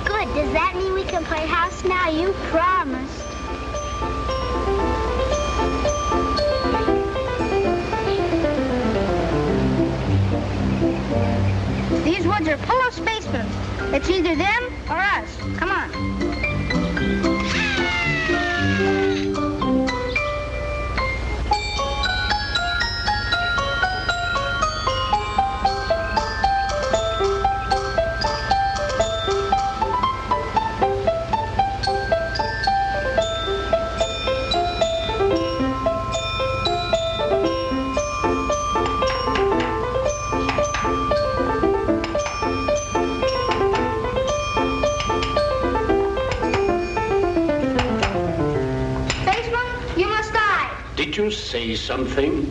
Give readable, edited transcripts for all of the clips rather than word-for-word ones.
Good. Does that mean we can play house now? You promised. These woods are full of spacemen. It's either them or us. Come on. Did you say something?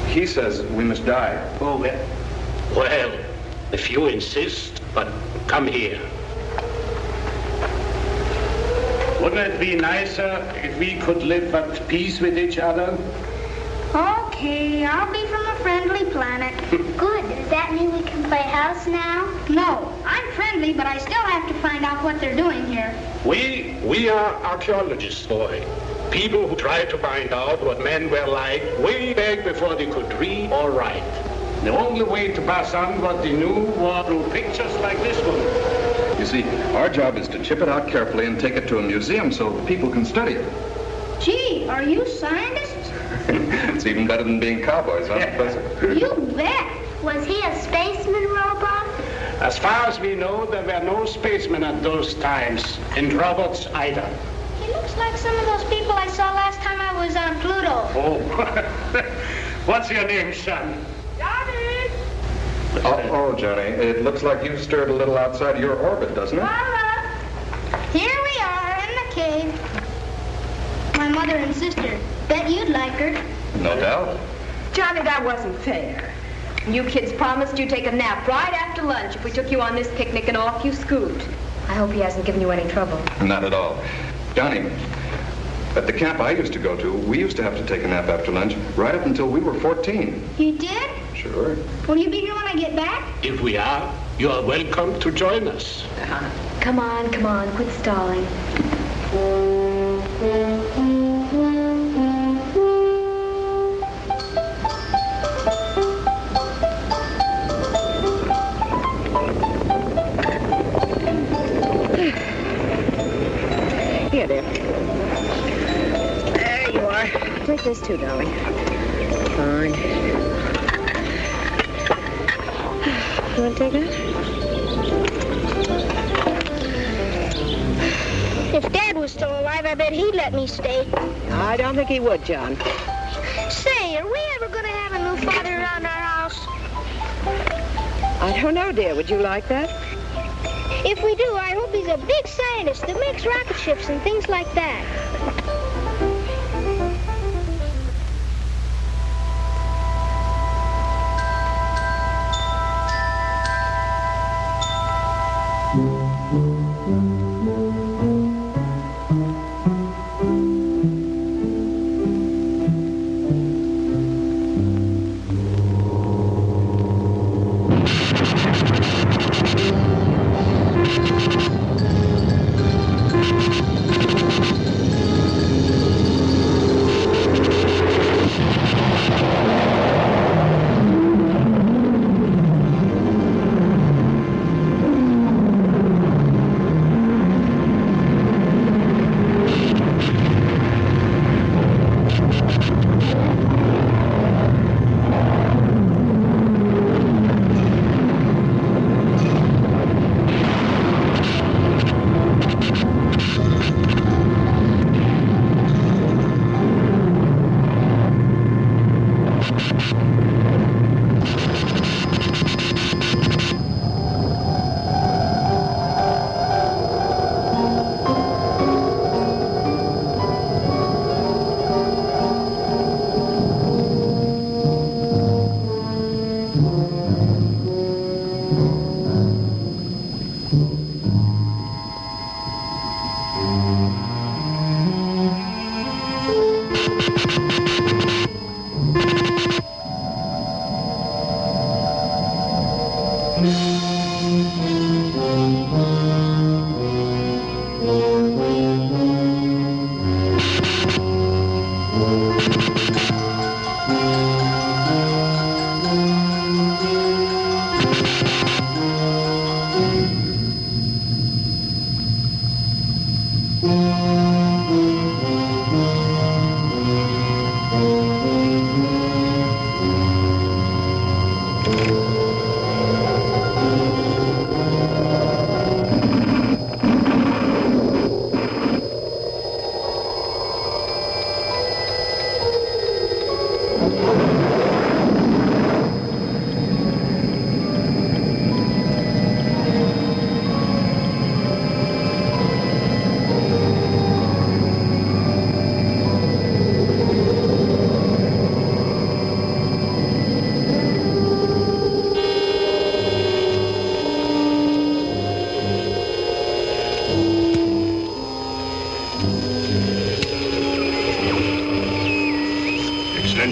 He says we must die. Oh, well, if you insist, but come here. Wouldn't it be nicer if we could live at peace with each other? Okay, I'll be from a friendly planet. Good. Does that mean we can play house now? No, I'm friendly, but I still have to find out what they're doing here. We are archaeologists, boy. People who try to find out what men were like way back before they could read or write. The only way to pass on what they knew was through pictures like this one. You see, our job is to chip it out carefully and take it to a museum so people can study it. Gee, are you scientists? It's even better than being cowboys, huh, Professor? You bet. Was he a spaceman, Robot? As far as we know, there were no spacemen at those times, and robots either. He looks like some of those people I saw last time I was on Pluto. Oh, what's your name, son? Johnny! Oh, Johnny, it looks like you've stirred a little outside your orbit, doesn't it? Here we are in the cave. My mother and sister. Bet you'd like her. No doubt. Johnny, that wasn't fair. You kids promised you'd take a nap right after lunch if we took you on this picnic and off you scoot. I hope he hasn't given you any trouble. Not at all. Johnny, at the camp I used to go to, we used to have to take a nap after lunch right up until we were 14. You did? Sure. Will you be here when I get back? If we are, you are welcome to join us. Come on, quit stalling. Here, dear. There you are. Take this too, darling. Fine. You want to take that? If Dad was still alive, I bet he'd let me stay. I don't think he would, John. Say, are we ever going to have a new father around our house? I don't know, dear. Would you like that? If we do, I hope he's a big scientist that makes rocket ships and things like that.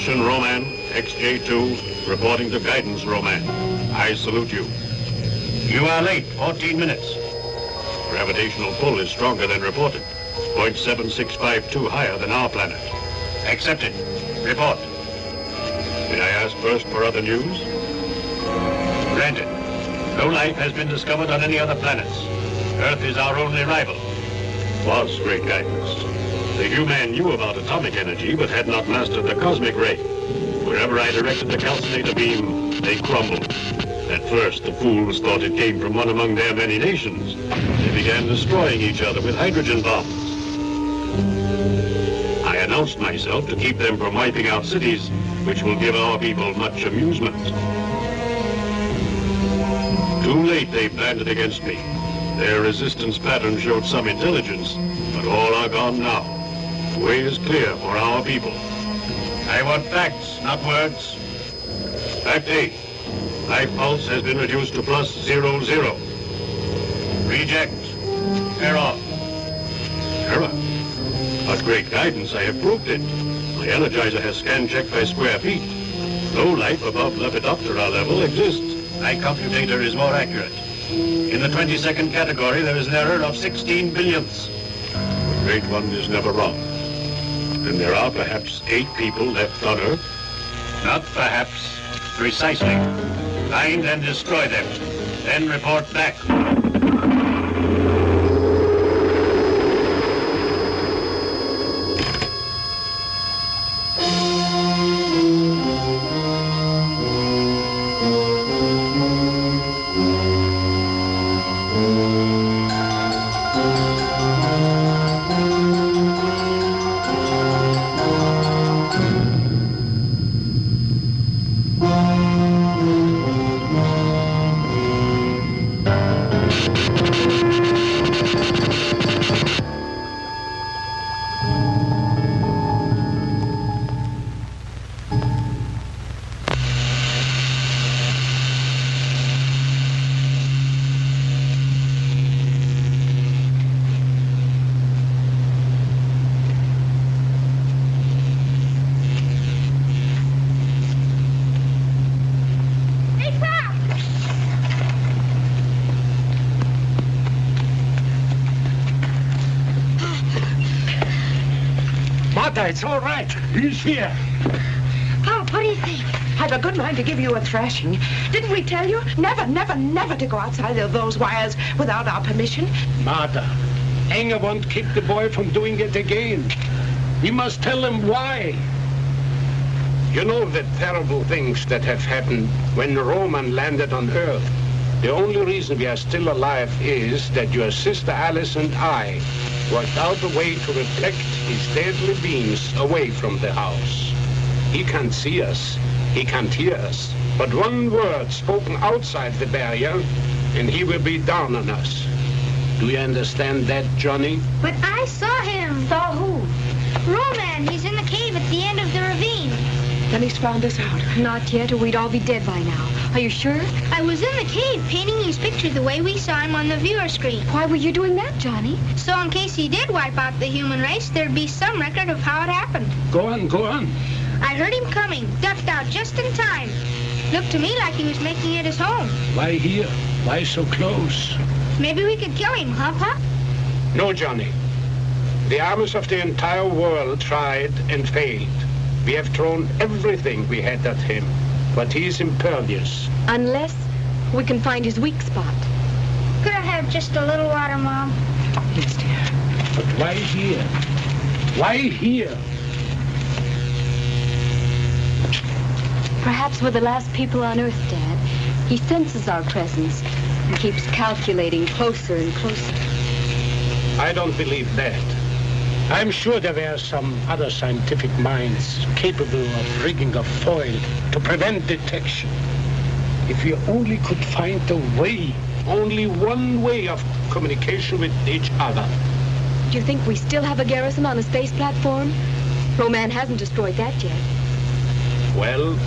Attention, Roman. XJ2, reporting to guidance, Roman. I salute you. You are late, 14 minutes. Gravitational pull is stronger than reported. 0.7652 higher than our planet. Accepted. Report. May I ask first for other news? Granted. No life has been discovered on any other planets. Earth is our only rival. Was great guidance. The human knew about atomic energy, but had not mastered the cosmic ray. Wherever I directed the calcinator beam, they crumbled. At first, the fools thought it came from one among their many nations. They began destroying each other with hydrogen bombs. I announced myself to keep them from wiping out cities, which will give our people much amusement. Too late they planned it against me. Their resistance pattern showed some intelligence, but all are gone now. The way is clear for our people. I want facts, not words. Fact A. Life pulse has been reduced to +00. Reject. Error. Error? But great guidance, I have proved it. My energizer has scan checked by square feet. No life above Lepidoptera level exists. My computator is more accurate. In the 22nd category, there is an error of 16 billionths. The Great One is never wrong. Then there are perhaps 8 people left on Earth? Not perhaps. Precisely. Find and destroy them. Then report back. It's all right. He's here. Oh, what do you think? I've a good mind to give you a thrashing. Didn't we tell you? Never, never, never to go outside of those wires without our permission. Martha, Enger won't keep the boy from doing it again. We must tell him why. You know the terrible things that have happened when Roman landed on Earth. The only reason we are still alive is that your sister Alice and I worked out a way to reflect his deadly beams away from the house. He can't see us, he can't hear us, but one word spoken outside the barrier and he will be down on us. Do you understand that, Johnny? But I saw him. Saw who? Roman, he's in the cave at the end of the ravine. Then he's found us out. Not yet, or we'd all be dead by now. Are you sure? I was in the cave painting his picture the way we saw him on the viewer screen. Why were you doing that, Johnny? So in case he did wipe out the human race, there'd be some record of how it happened. Go on, go on. I heard him coming, ducked out just in time. Looked to me like he was making it his home. Why here? Why so close? Maybe we could kill him, huh, Pop? No, Johnny. The armies of the entire world tried and failed. We have thrown everything we had at him, but he's impervious. Unless we can find his weak spot. Could I have just a little water, Mom? Yes, dear. But why here? Why here? Perhaps we're the last people on Earth, Dad. He senses our presence and keeps calculating closer and closer. I don't believe that. I'm sure there were some other scientific minds capable of rigging a foil to prevent detection. If we only could find a way, only one way of communication with each other. Do you think we still have a garrison on a space platform? Roman hasn't destroyed that yet. Well,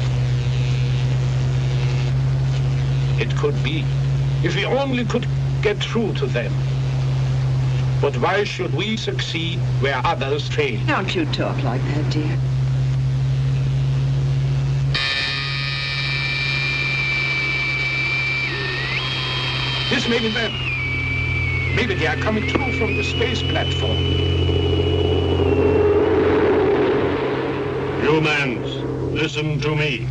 it could be. If we only could get through to them. But why should we succeed where others fail? Don't you talk like that, dear. This may be them. Maybe they are coming through from the space platform. Humans, listen to me.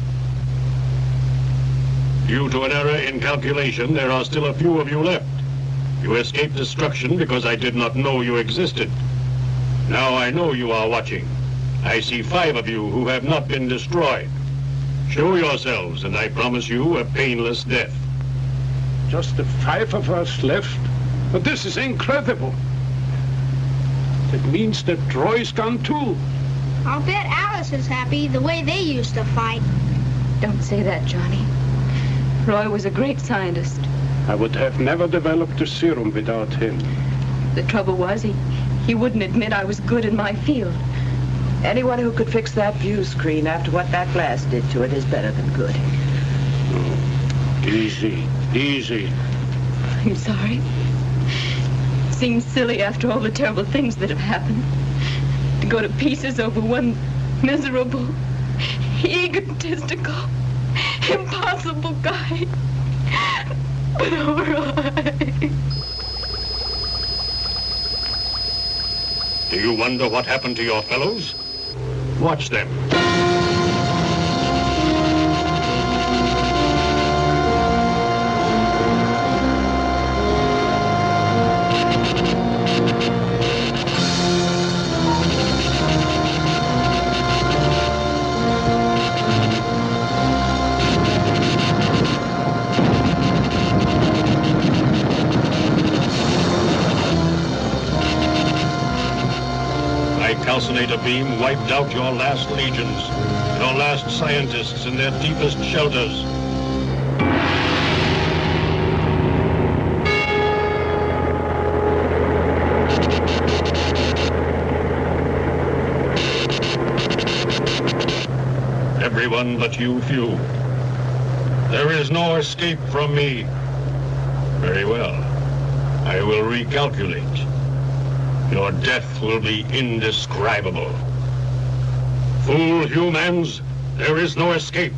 Due to an error in calculation, there are still a few of you left. You escaped destruction because I did not know you existed. Now I know you are watching. I see 5 of you who have not been destroyed. Show yourselves, and I promise you a painless death. Just the 5 of us left? But this is incredible. That means that Troy's gone too. I'll bet Alice is happy the way they used to fight. Don't say that, Johnny. Roy was a great scientist. I would have never developed the serum without him. The trouble was, he wouldn't admit I was good in my field. Anyone who could fix that view screen after what that glass did to it is better than good. Easy, easy. I'm sorry. Seems silly after all the terrible things that have happened. To go to pieces over one miserable, egotistical, impossible guy. But all right. Do you wonder what happened to your fellows? Watch them. Calcinator beam wiped out your last legions, your last scientists in their deepest shelters. Everyone but you few. There is no escape from me. Very well. I will recalculate. Your death will be indescribable. Fool humans, there is no escape.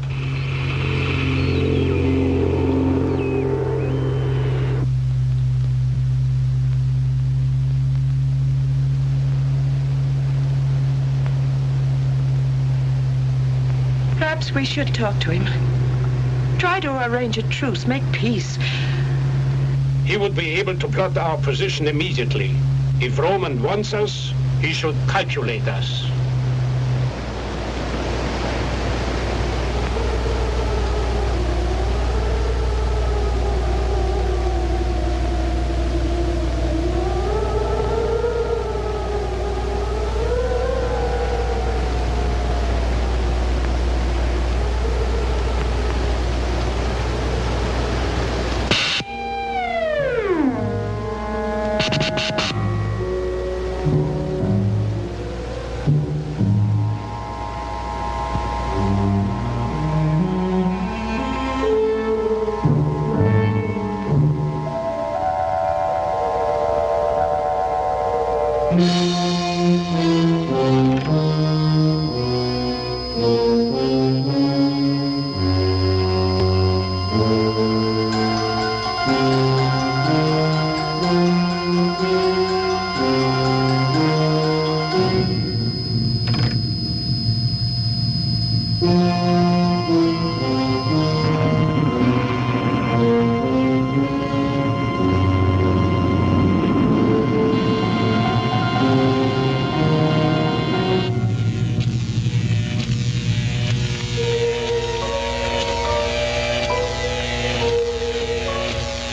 Perhaps we should talk to him. Try to arrange a truce, make peace. He would be able to plot our position immediately. If Roman wants us, he should calculate us.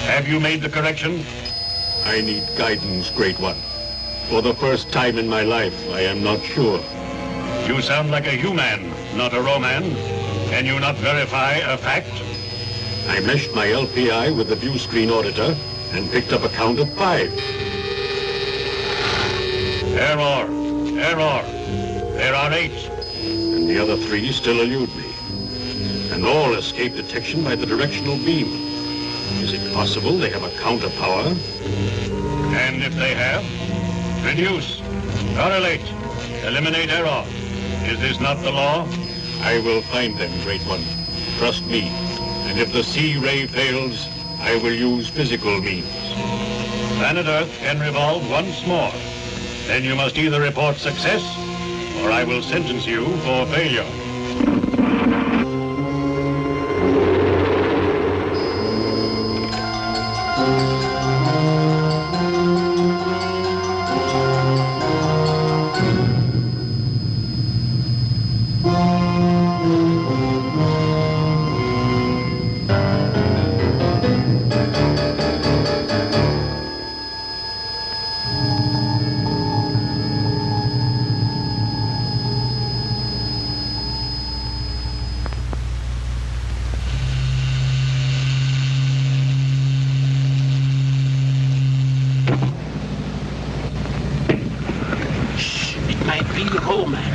Have you made the correction? I need guidance, Great One. For the first time in my life, I am not sure. You sound like a human, not a Roman. Can you not verify a fact? I meshed my LPI with the view screen auditor and picked up a count of 5. Error. Error. There are 8. And the other 3 still elude me. And all escape detection by the directional beam. Is it possible they have a counter power? And if they have, reduce, correlate, eliminate error. Is this not the law? I will find them, Great One. Trust me. And if the C-ray fails, I will use physical means. Planet Earth can revolve once more. Then you must either report success, or I will sentence you for failure.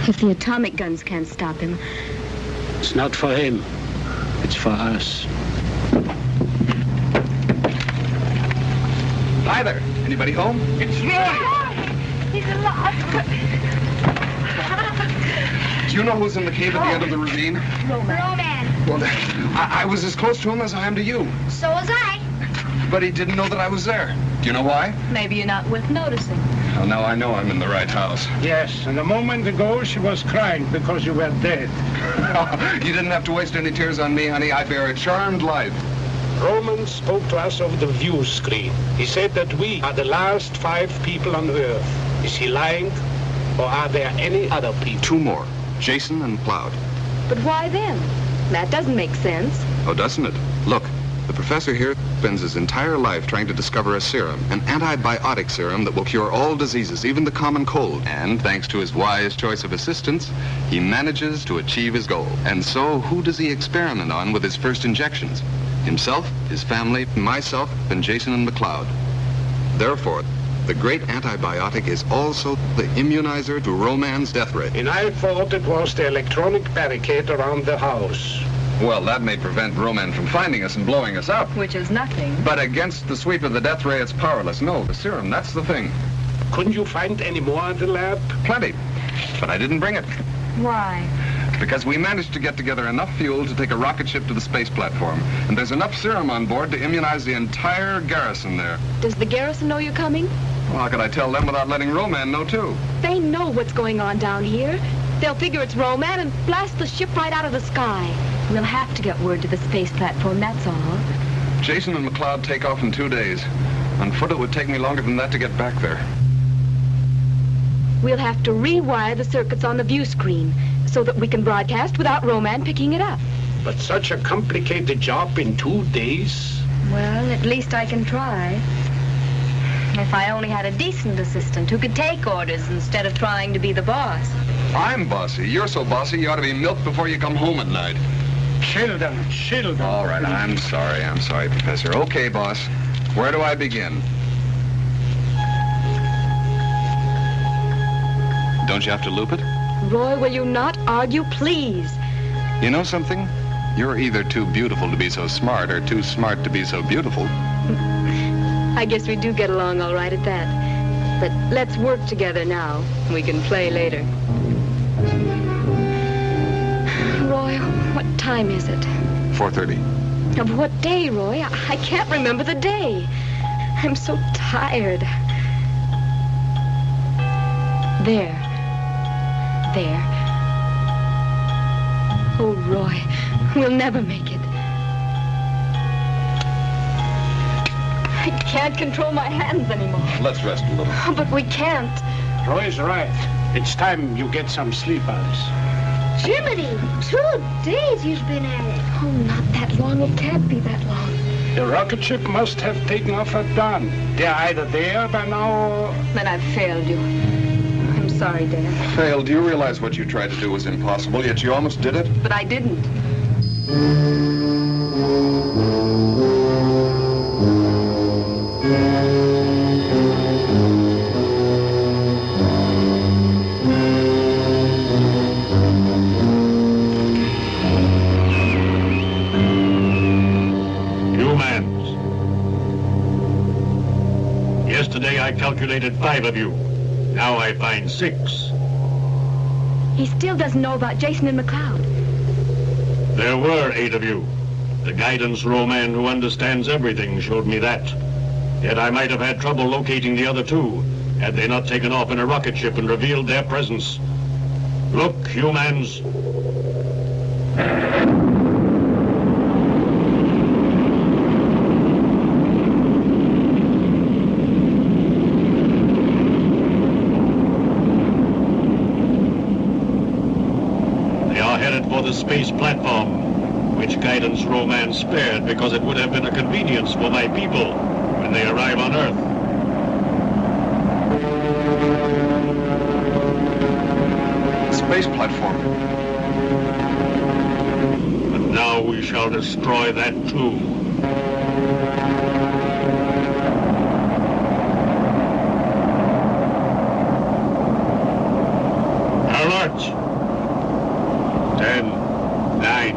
If the atomic guns can't stop him. It's not for him. It's for us. Hi there. Anybody home? It's Roy! He's alive. Do you know who's in the cave at the end of the ravine? Roman. Well, I was as close to him as I am to you. So was I. But he didn't know that I was there. Do you know why? Maybe you're not worth noticing. Well, now I know I'm in the right house. Yes, and a moment ago she was crying because you were dead. You didn't have to waste any tears on me, honey. I bear a charmed life. Roman spoke to us over the view screen. He said that we are the last 5 people on Earth. Is he lying? Or are there any other people? 2 more. Jason and Cloud. But why them? That doesn't make sense. Oh, doesn't it? Look, the professor here spends his entire life trying to discover a serum, an antibiotic serum that will cure all diseases, even the common cold. And thanks to his wise choice of assistants, he manages to achieve his goal. And so, who does he experiment on with his first injections? Himself, his family, myself, and Jason and McLeod. Therefore, the great antibiotic is also the immunizer to Roman's death ray. And I thought it was the electronic barricade around the house. Well, that may prevent Roman from finding us and blowing us up. Which is nothing. But against the sweep of the death ray, it's powerless. No, the serum, that's the thing. Couldn't you find any more in the lab? Plenty. But I didn't bring it. Why? Because we managed to get together enough fuel to take a rocket ship to the space platform. And there's enough serum on board to immunize the entire garrison there. Does the garrison know you're coming? Well, how could I tell them without letting Roman know, too? They know what's going on down here. They'll figure it's Roman and blast the ship right out of the sky. We'll have to get word to the space platform, that's all. Jason and McLeod take off in 2 days. On foot, it would take me longer than that to get back there. We'll have to rewire the circuits on the view screen so that we can broadcast without Roman picking it up. But such a complicated job in 2 days? Well, at least I can try. If I only had a decent assistant who could take orders instead of trying to be the boss. I'm bossy. You're so bossy you ought to be milked before you come home at night. Children. All right, I'm sorry, Professor. Okay, boss. Where do I begin? Don't you have to loop it? Roy, will you not argue, please? You know something? You're either too beautiful to be so smart or too smart to be so beautiful. I guess we do get along all right at that. But let's work together now. We can play later. Roy, what time is it? 4:30. Of what day, Roy? I can't remember the day. I'm so tired. There. Oh, Roy, we'll never make it. I can't control my hands anymore. Let's rest a little. Oh, but we can't. Roy's right. It's time you get some sleep, Alice. Jiminy, 2 days you've been at it. Oh, not that long. It can't be that long. The rocket ship must have taken off at dawn. They're either there by now or... Then I've failed you. I'm sorry, Dad. Fail, do you realize what you tried to do was impossible, yet you almost did it? But I didn't. Yesterday I calculated 5 of you. Now I find 6. He still doesn't know about Jason and McLeod. There were 8 of you. The guidance Roman who understands everything showed me that. Yet I might have had trouble locating the other two had they not taken off in a rocket ship and revealed their presence. Look, humans. They are headed for the space platform, which guidance Roman spared because it would have been a convenience for my people when they arrive on Earth. Space platform. But now we shall destroy that too. Alert! 10, 9,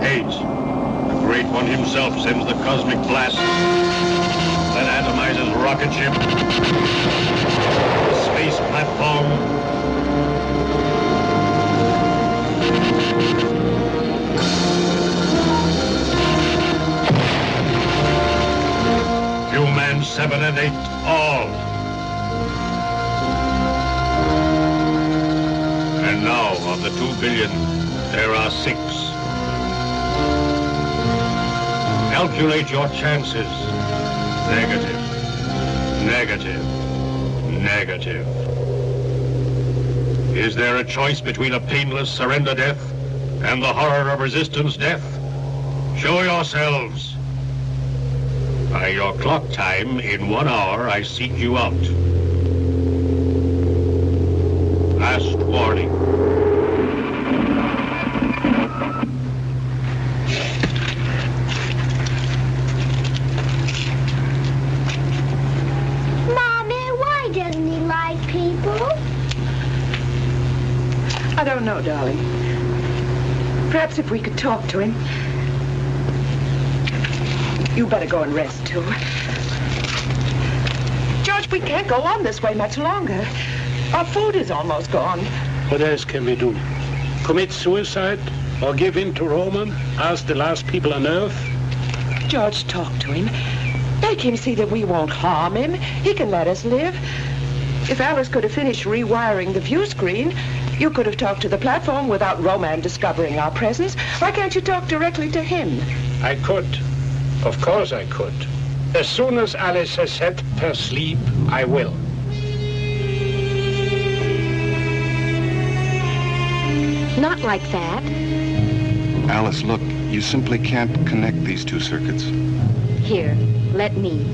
8. The Great One himself sends the cosmic blast that atomizes rocket ship. The space platform. Human 7 and 8, all. And now, of the 2 billion, there are 6. Calculate your chances. Negative. Negative. Negative. Is there a choice between a painless surrender death and the horror of resistance death? Show yourselves. By your clock time, in 1 hour, I seek you out. Last warning. Mommy, why doesn't he like people? I don't know, darling. Perhaps if we could talk to him. You better go and rest, too. George, we can't go on this way much longer. Our food is almost gone. What else can we do? Commit suicide? Or give in to Roman? As the last people on Earth? George, talk to him. Make him see that we won't harm him. He can let us live. If Alice could have finished rewiring the view screen, you could have talked to the platform without Roman discovering our presence. Why can't you talk directly to him? I could. Of course I could. As soon as Alice has had her sleep, I will. Not like that. Alice, look, you simply can't connect these two circuits. Here, let me.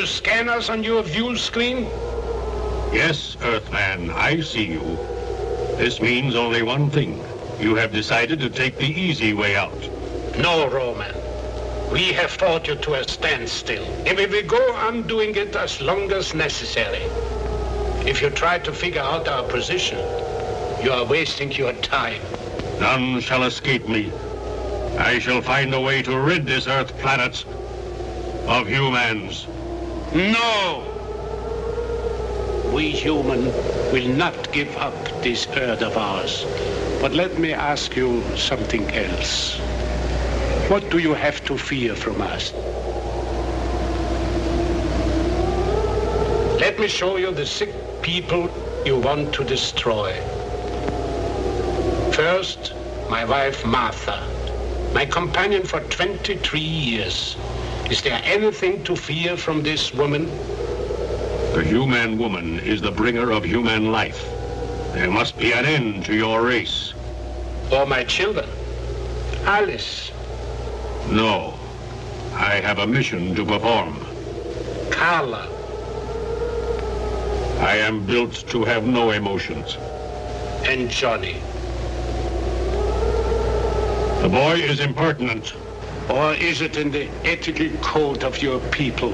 Scan us on your view screen? Yes, Earthman, I see you. This means only one thing. You have decided to take the easy way out. No, Roman. We have fought you to a standstill, and we will go on doing it as long as necessary. If you try to figure out our position, you are wasting your time. None shall escape me. I shall find a way to rid this Earth planet of humans. No! We human will not give up this Earth of ours. But let me ask you something else. What do you have to fear from us? Let me show you the sick people you want to destroy. First, my wife Martha, my companion for 23 years. Is there anything to fear from this woman? The human woman is the bringer of human life. There must be an end to your race. Or my children? Alice? No. I have a mission to perform. Carla? I am built to have no emotions. And Johnny? The boy is impertinent. Or is it in the ethical code of your people?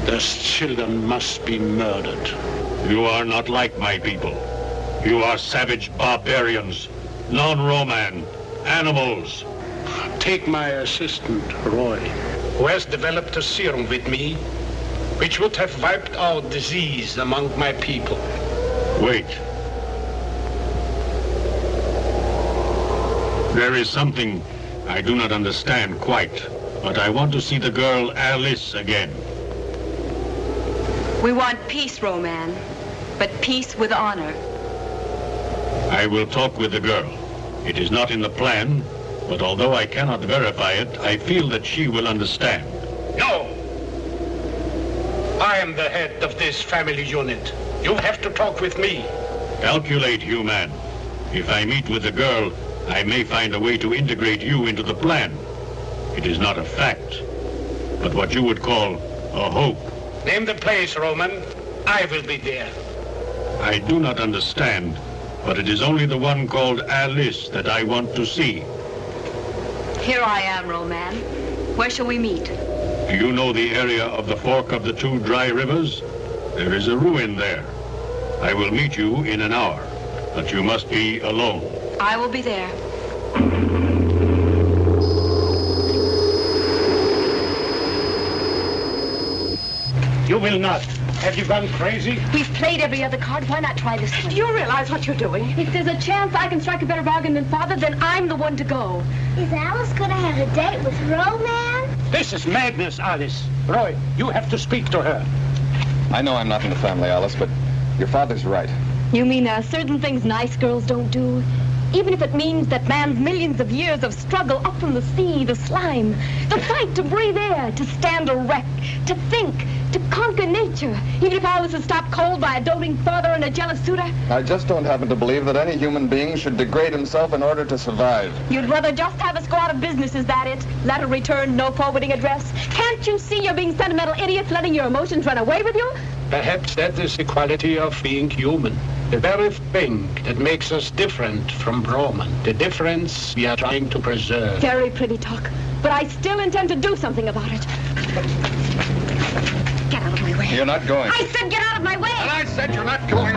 Those children must be murdered. You are not like my people. You are savage barbarians, non-Roman, animals. Take my assistant, Roy, who has developed a serum with me, which would have wiped out disease among my people. Wait. There is something I do not understand quite, but I want to see the girl Alice again. We want peace, Roman, but peace with honor. I will talk with the girl. It is not in the plan, but although I cannot verify it, I feel that she will understand. No! I am the head of this family unit. You have to talk with me. Calculate, human. If I meet with the girl, I may find a way to integrate you into the plan. It is not a fact, but what you would call a hope. Name the place, Roman. I will be there. I do not understand, but it is only the one called Alice that I want to see. Here I am, Roman. Where shall we meet? Do you know the area of the fork of the two dry rivers? There is a ruin there. I will meet you in an hour, but you must be alone. I will be there. You will not. Have you gone crazy? We've played every other card. Why not try this one? Do you realize what you're doing? If there's a chance I can strike a better bargain than Father, then I'm the one to go. Is Alice gonna have a date with Roman? This is madness, Alice. Roy, you have to speak to her. I know I'm not in the family, Alice, but your father's right. You mean there are certain things nice girls don't do? Even if it means that man's millions of years of struggle up from the sea, the slime, the fight to breathe air, to stand erect, to think, to conquer nature. Even if Alice is stopped cold by a doting father and a jealous suitor. I just don't happen to believe that any human being should degrade himself in order to survive. You'd rather just have us go out of business, is that it? Letter returned, no forwarding address. Can't you see you're being sentimental idiots, letting your emotions run away with you? Perhaps that is the quality of being human. The very thing that makes us different from Roman. The difference we are trying to preserve. Very pretty talk, but I still intend to do something about it. Get out of my way. You're not going. I said get out of my way! And I said you're not going.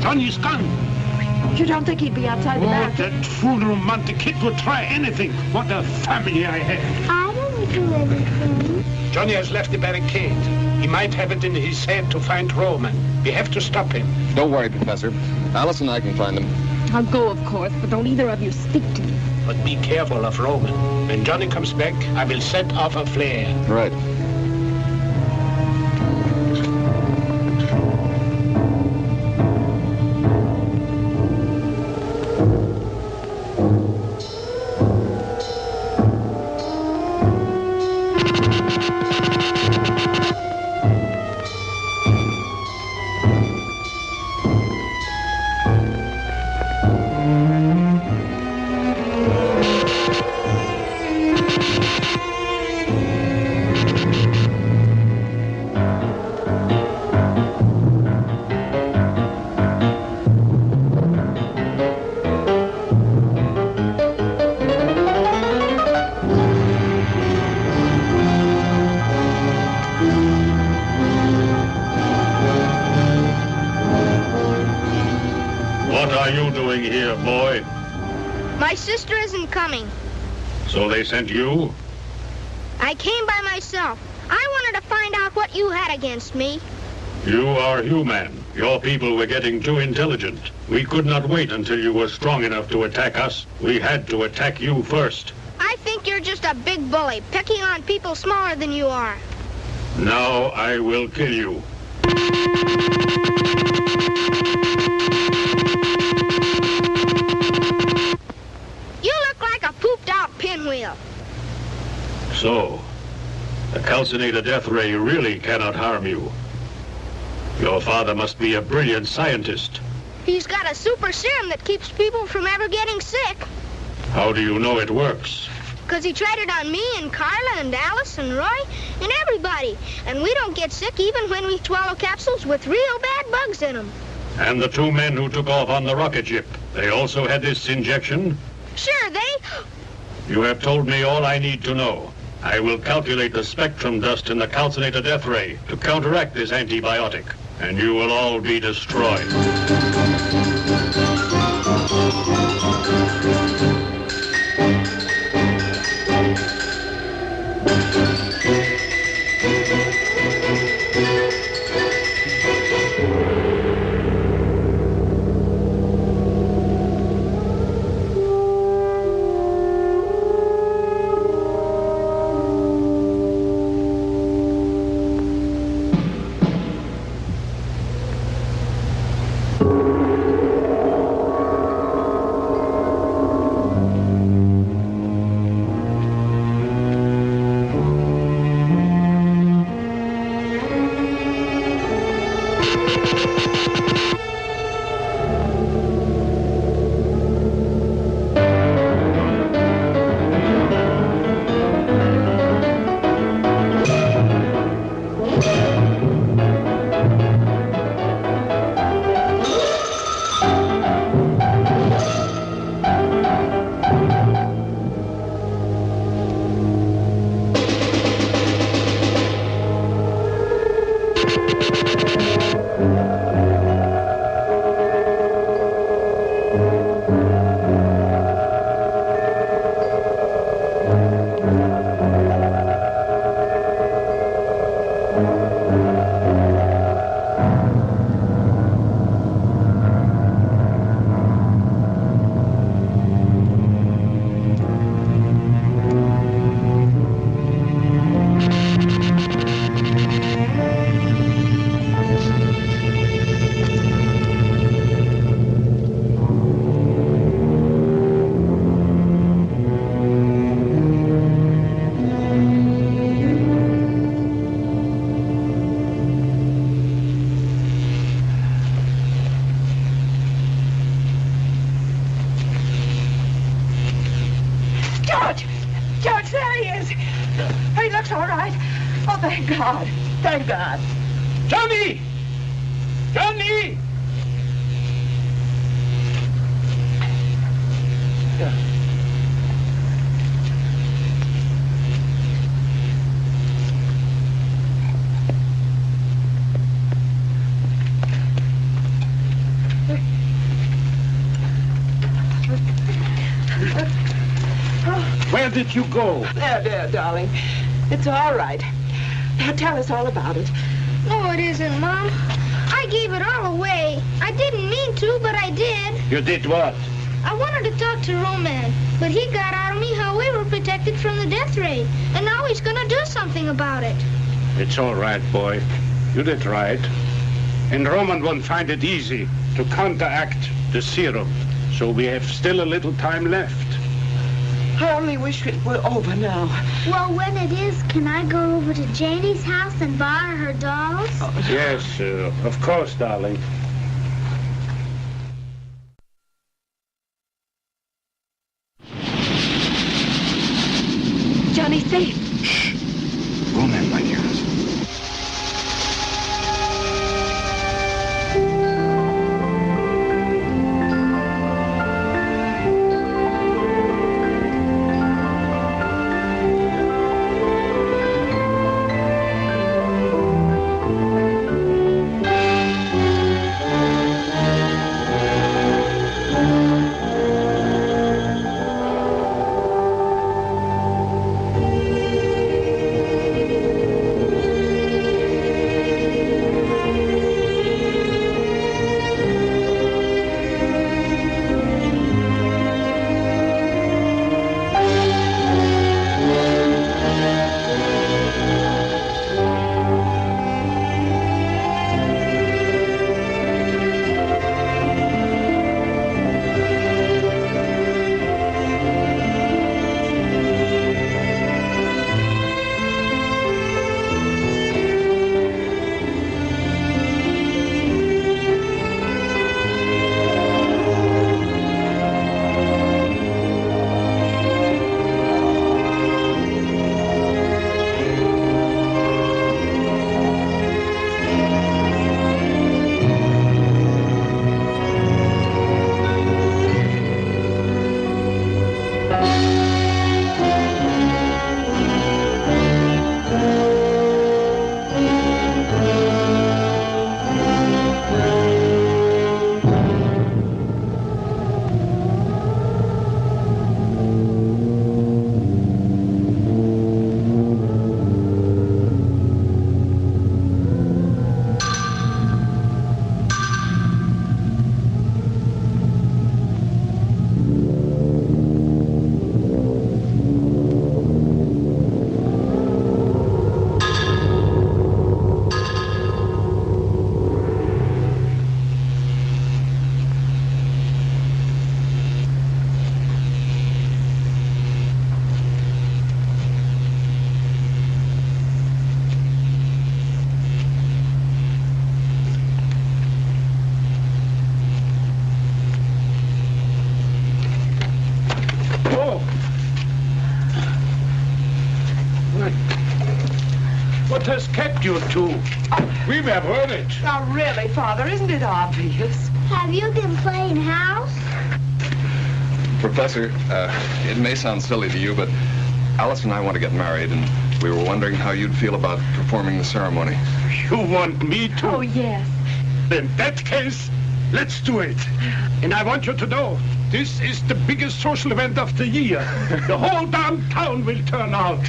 Johnny's gone. You don't think he'd be outside the back? That fool romantic kid would try anything. What a family I have. I don't do anything. Johnny has left the barricade. He might have it in his head to find Roman. We have to stop him. Don't worry, Professor. Alice and I can find him. I'll go, of course, but don't either of you speak to me. But be careful of Roman. When Johnny comes back, I will set off a flare. Right. What are you doing here, boy? My sister isn't coming. So they sent you? I came by myself. I wanted to find out what you had against me. You are human. Your people were getting too intelligent. We could not wait until you were strong enough to attack us. We had to attack you first. I think you're just a big bully, picking on people smaller than you are. Now I will kill you. You look like a pooped-out pinwheel. So, the calcinator death ray really cannot harm you. Your father must be a brilliant scientist. He's got a super serum that keeps people from ever getting sick. How do you know it works? Because he tried it on me and Carla and Alice and Roy and everybody. And we don't get sick even when we swallow capsules with real bad bugs in them. And the 2 men who took off on the rocket ship, they also had this injection? Sure, You have told me all I need to know. I will calculate the spectrum dust in the calcinator death ray to counteract this antibiotic, and you will all be destroyed. George, there he is. He looks all right. Oh, thank God. Thank God. Johnny! Johnny! Where did you go? There, darling. It's all right. Now tell us all about it. No, it isn't, Mom. I gave it all away. I didn't mean to, but I did. You did what? I wanted to talk to Roman, but he got out of me how we were protected from the death ray. And now he's gonna do something about it. It's all right, boy. You did right. And Roman won't find it easy to counteract the serum. So we have still a little time left. I only wish it were over now. Well, when it is, can I go over to Janie's house and borrow her dolls? Yes, of course, darling. Johnny's safe. Shh. Roman might hear us. has kept you two? We were worried. Now, really, Father, isn't it obvious? Have you been playing house? Professor, it may sound silly to you, but Alice and I want to get married, and we were wondering how you'd feel about performing the ceremony. You want me to? Oh, yes. In that case, let's do it. And I want you to know, this is the biggest social event of the year. The whole damn town will turn out.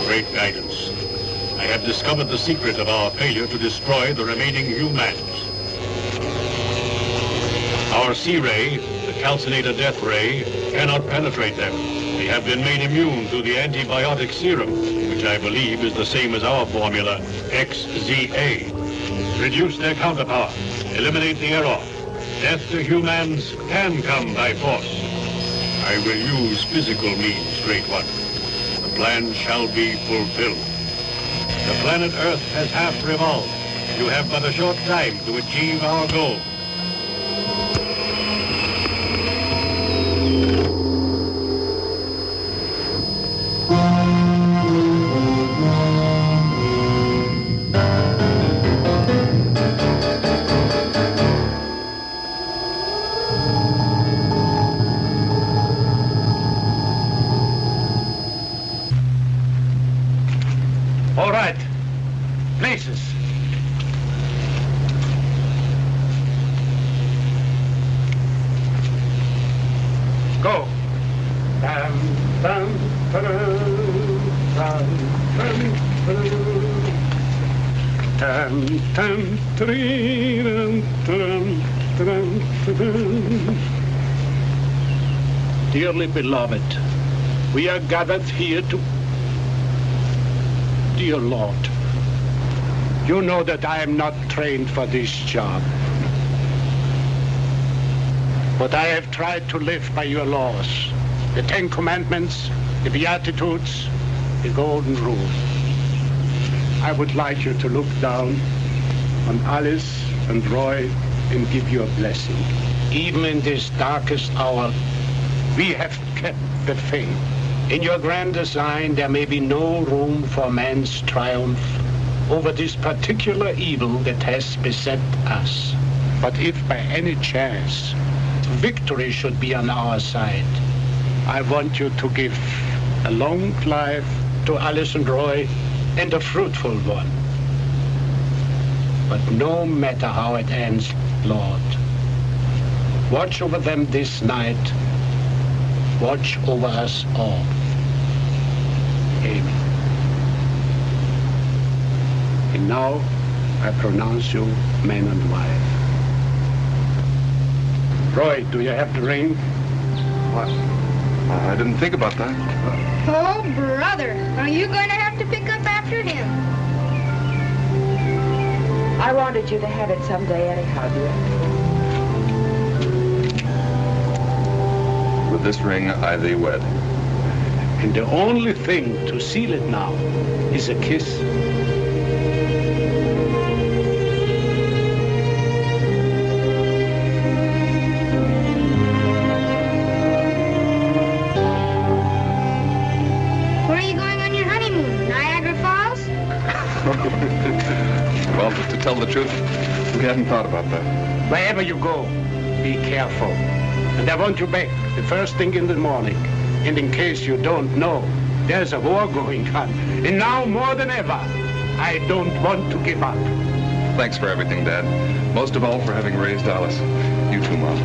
Great guidance. I have discovered the secret of our failure to destroy the remaining humans. Our C-ray, the calcinator death ray, cannot penetrate them. They have been made immune to the antibiotic serum, which I believe is the same as our formula, XZA. Reduce their counterpower. Eliminate the error. Death to humans can come by force. I will use physical means, Great One. The plan shall be fulfilled. The planet Earth has half revolved. You have but a short time to achieve our goal. All right. Places. Go. Dum, dum, ta-dum, dum, dum, ta-dum. Dum, dum, ta-dee-dum, ta-dum, ta-dum, ta-dum. Dearly beloved, we are gathered here to... Dear Lord, you know that I am not trained for this job. But I have tried to live by your laws, the Ten Commandments, the Beatitudes, the Golden Rule. I would like you to look down on Alice and Roy and give you a blessing. Even in this darkest hour, we have kept the faith. In your grand design, there may be no room for man's triumph over this particular evil that has beset us. But if by any chance victory should be on our side, I want you to give a long life to Alice and Roy and a fruitful one. But no matter how it ends, Lord, watch over them this night. Watch over us all. Amen. And now I pronounce you man and wife. Roy, do you have the ring? What? I didn't think about that. Oh, brother, are you going to have to pick up after him? I wanted you to have it someday anyhow, dear. With this ring, I thee wed. And the only thing to seal it now is a kiss. Where are you going on your honeymoon? Niagara Falls? Well, to tell the truth, we hadn't thought about that. Wherever you go, be careful. And I want you back the first thing in the morning. And in case you don't know, there's a war going on. And now more than ever, I don't want to give up. Thanks for everything, Dad. Most of all for having raised Alice. You too, Mom.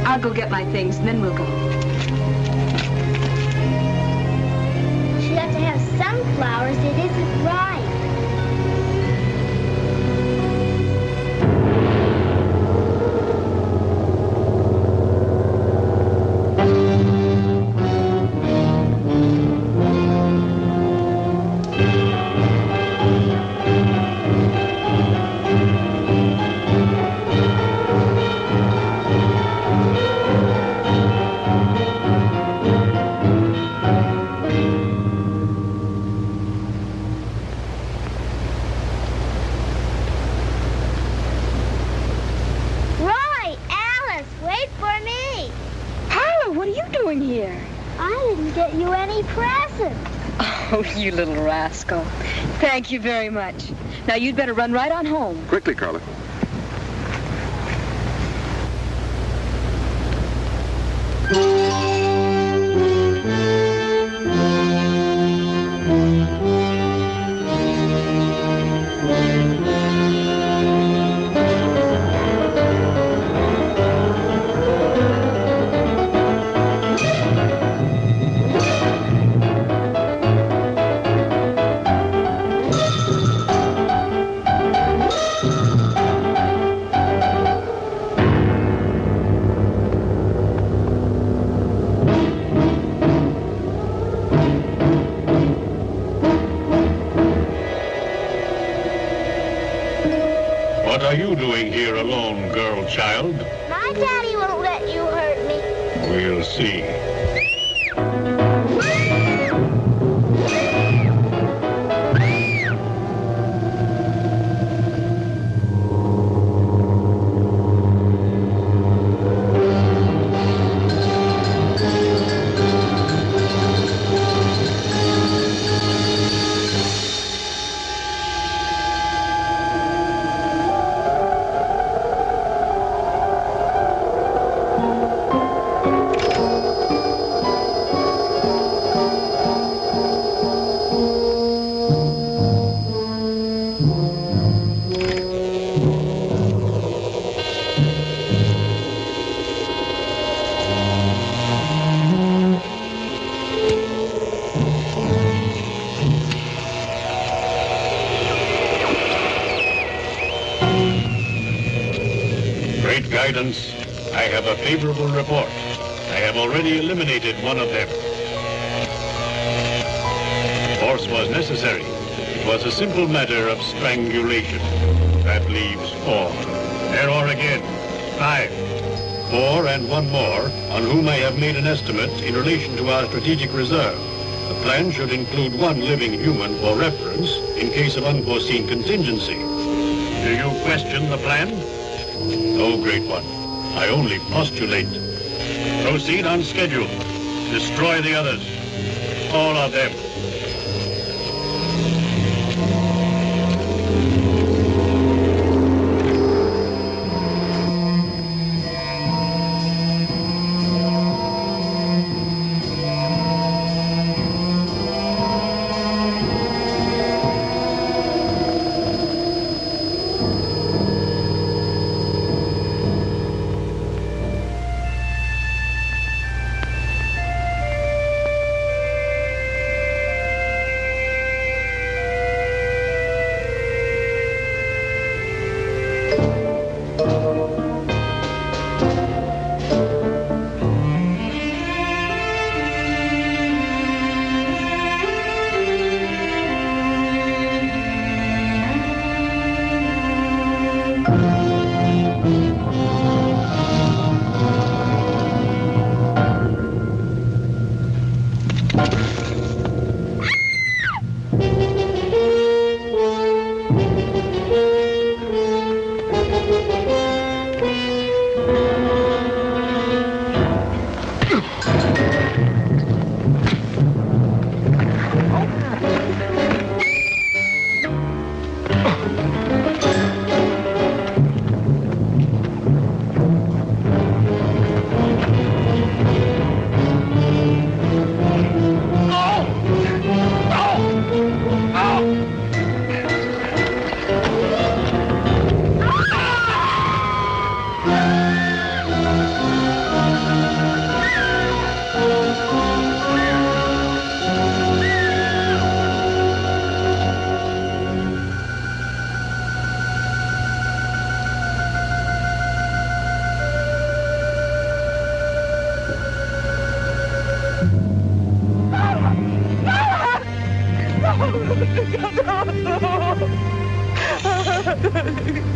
I'll go get my things, and then we'll go. She'll have to have sunflowers. It isn't right. didn't get you any present. Oh, you little rascal. Thank you very much. Now, you'd better run right on home. Quickly, Carla. What are you doing here alone, girl child? My daddy won't let you hurt me. We'll see. Great guidance. I have a favorable report. I have already eliminated one of them. Force was necessary. It was a simple matter of strangulation. That leaves 4. There are again 5. 4 and one more, on whom I have made an estimate in relation to our strategic reserve. The plan should include 1 living human for reference in case of unforeseen contingency. Do you question the plan? No, Great One. I only postulate. Proceed on schedule. Destroy the others. All of them.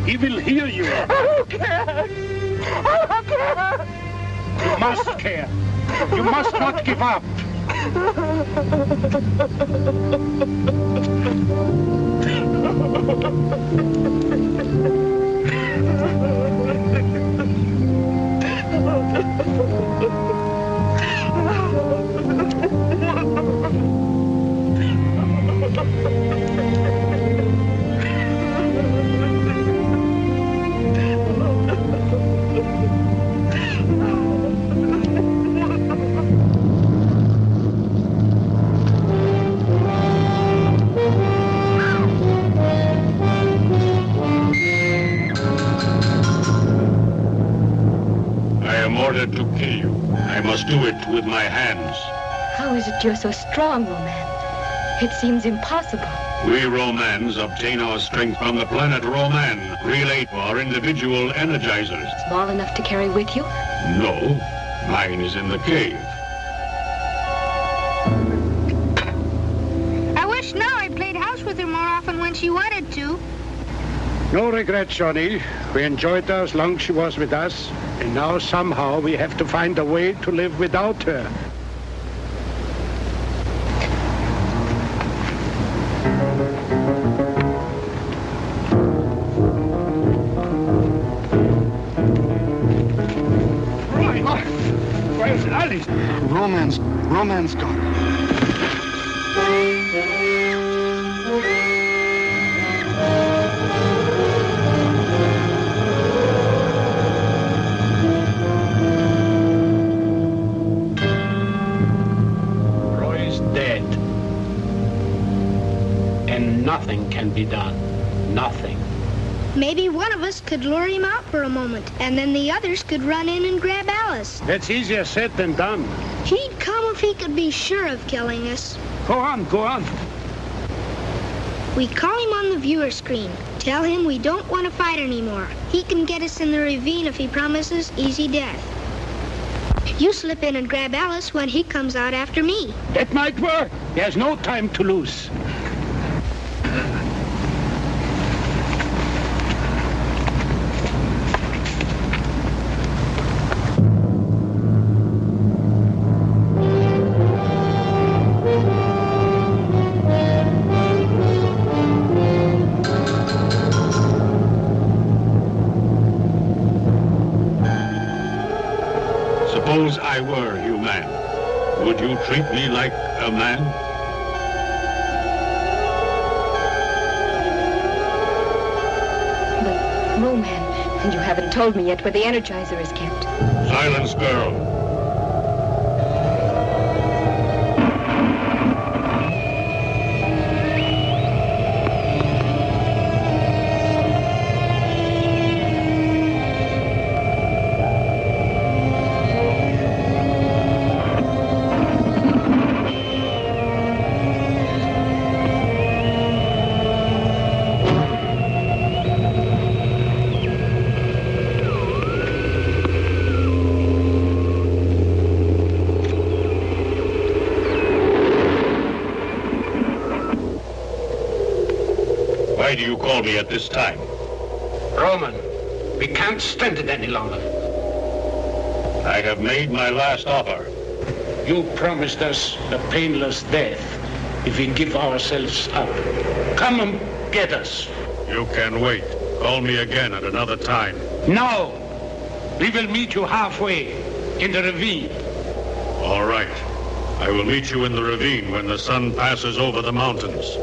He will hear you. I don't care. I don't care. You must care. You must not give up. ordered to kill you. I must do it with my hands. How is it you're so strong, Roman? It seems impossible. We Romans obtain our strength from the planet Roman, relayed to our individual energizers. Small enough to carry with you? No, mine is in the cave. I wish now I played house with her more often when she wanted to. No regrets, Johnny. We enjoyed her as long as she was with us, and now somehow we have to find a way to live without her. Where's Alice? Roman's gone. Roy's dead. And nothing can be done. Nothing. Maybe one of us could lure him out for a moment, and then the others could run in and grab Alice. That's easier said than done. He'd come if he could be sure of killing us. Go on, go on. We call him on the viewer screen. Tell him we don't want to fight anymore. He can get us in the ravine if he promises easy death. You slip in and grab Alice when he comes out after me. That might work. There's no time to lose. Suppose I were human. Would you treat me like a man? But, Roman, and you haven't told me yet where the Energizer is kept. Silence, girl. Why do you call me at this time? Roman, we can't stand it any longer. I have made my last offer. You promised us a painless death if we give ourselves up. Come and get us. You can wait. Call me again at another time. No! We will meet you halfway, in the ravine. All right. I will meet you in the ravine when the sun passes over the mountains.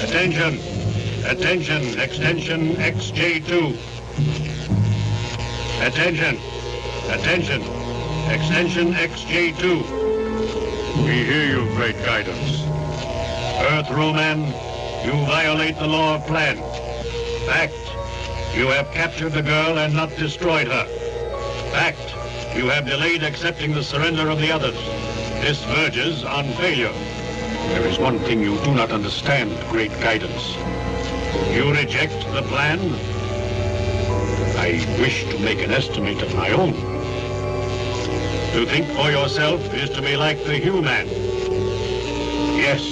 Attention! Attention! Extension XJ2. Attention! Attention! Extension XJ2. We hear you, great guidance. Earth Roman, you violate the law of plan. Fact, you have captured the girl and not destroyed her. Fact, you have delayed accepting the surrender of the others. This verges on failure. There is one thing you do not understand, great guidance. You reject the plan? I wish to make an estimate of my own. To think for yourself is to be like the human. Yes,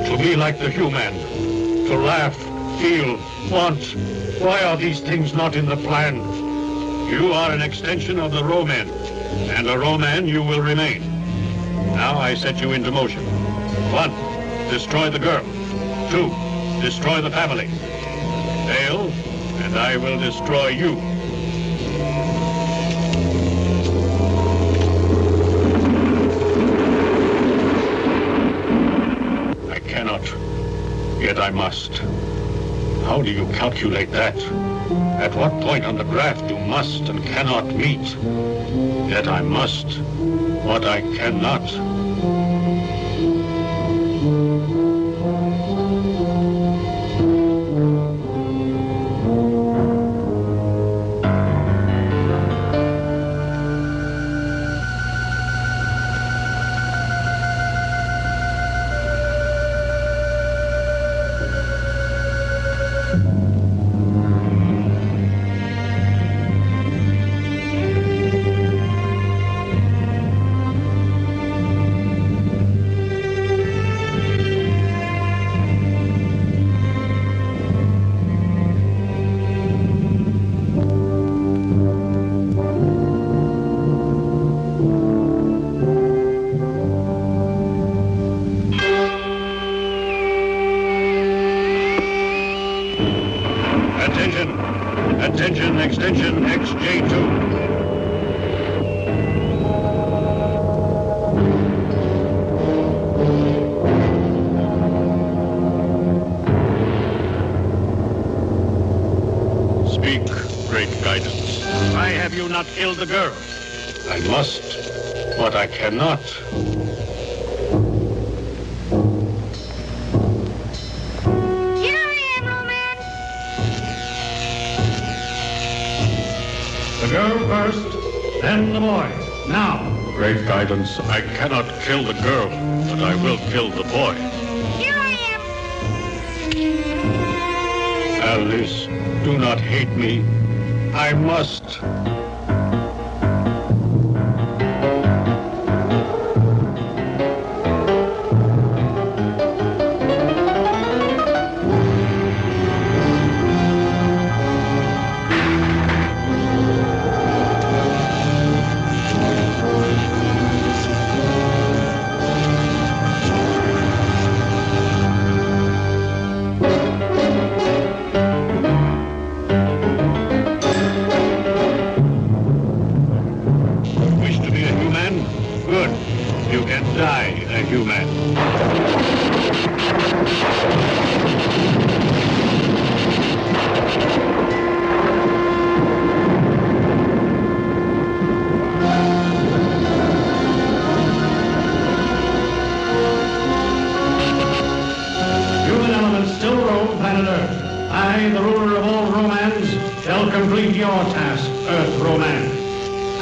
to be like the human. To laugh, feel, want. Why are these things not in the plan? You are an extension of the Roman, and a Roman you will remain. Now I set you into motion. 1, destroy the girl. 2, destroy the family. Fail, and I will destroy you. I cannot, yet I must. How do you calculate that? At what point on the graph do must and cannot meet? Yet I must what I cannot. Attention, extension XJ2. Speak, great guidance. Why have you not killed the girl? I must, but I cannot. The girl first, then the boy. Now. Great guidance, I cannot kill the girl, but I will kill the boy. Here I am. Alice, do not hate me. I must.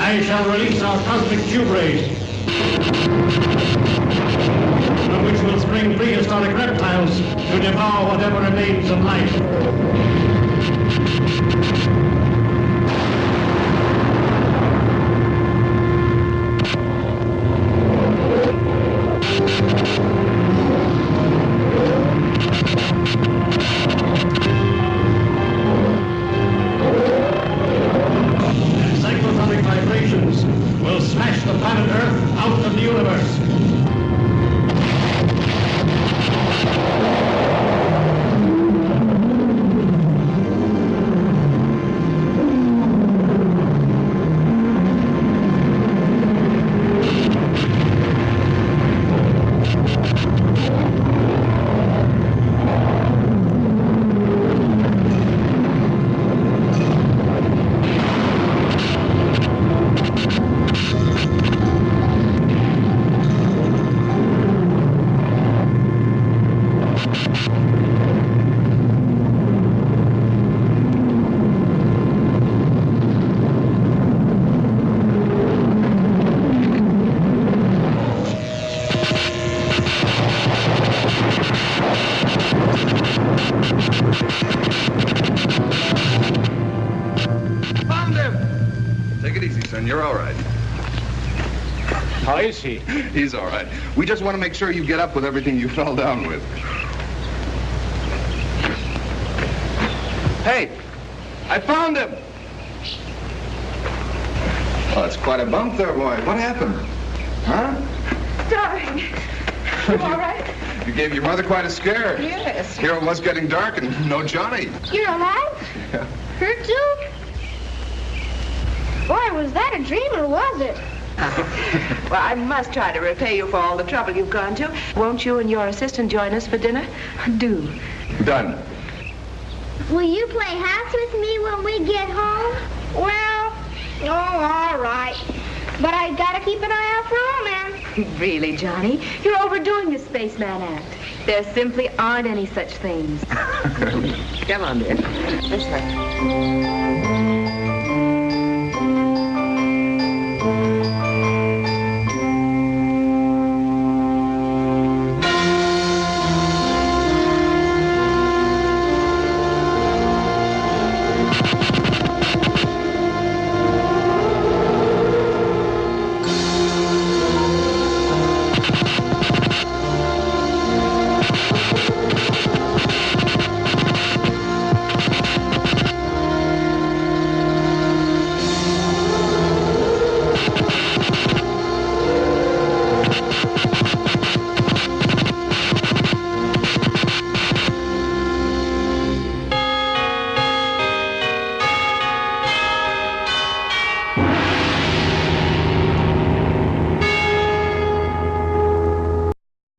I shall release our cosmic tube rays, from which will spring prehistoric reptiles to devour whatever remains of life. Will smash the planet Earth out of the universe. You're all right. How is he? He's all right. We just want to make sure you get up with everything you fell down with. Hey, I found him. Oh, it's quite a bump there, boy. What happened? Huh? Darling, you all right? You gave your mother quite a scare. Yes. Here it was getting dark and no Johnny. You're alive? Yeah. Her too? Boy, was that a dream or was it? Well, I must try to repay you for all the trouble you've gone to. Won't you and your assistant join us for dinner? Do. Done. Will you play house with me when we get home? Well, all right. But I gotta keep an eye out for Old Man. Really, Johnny? You're overdoing the spaceman act. There simply aren't any such things. Come on, then. This way.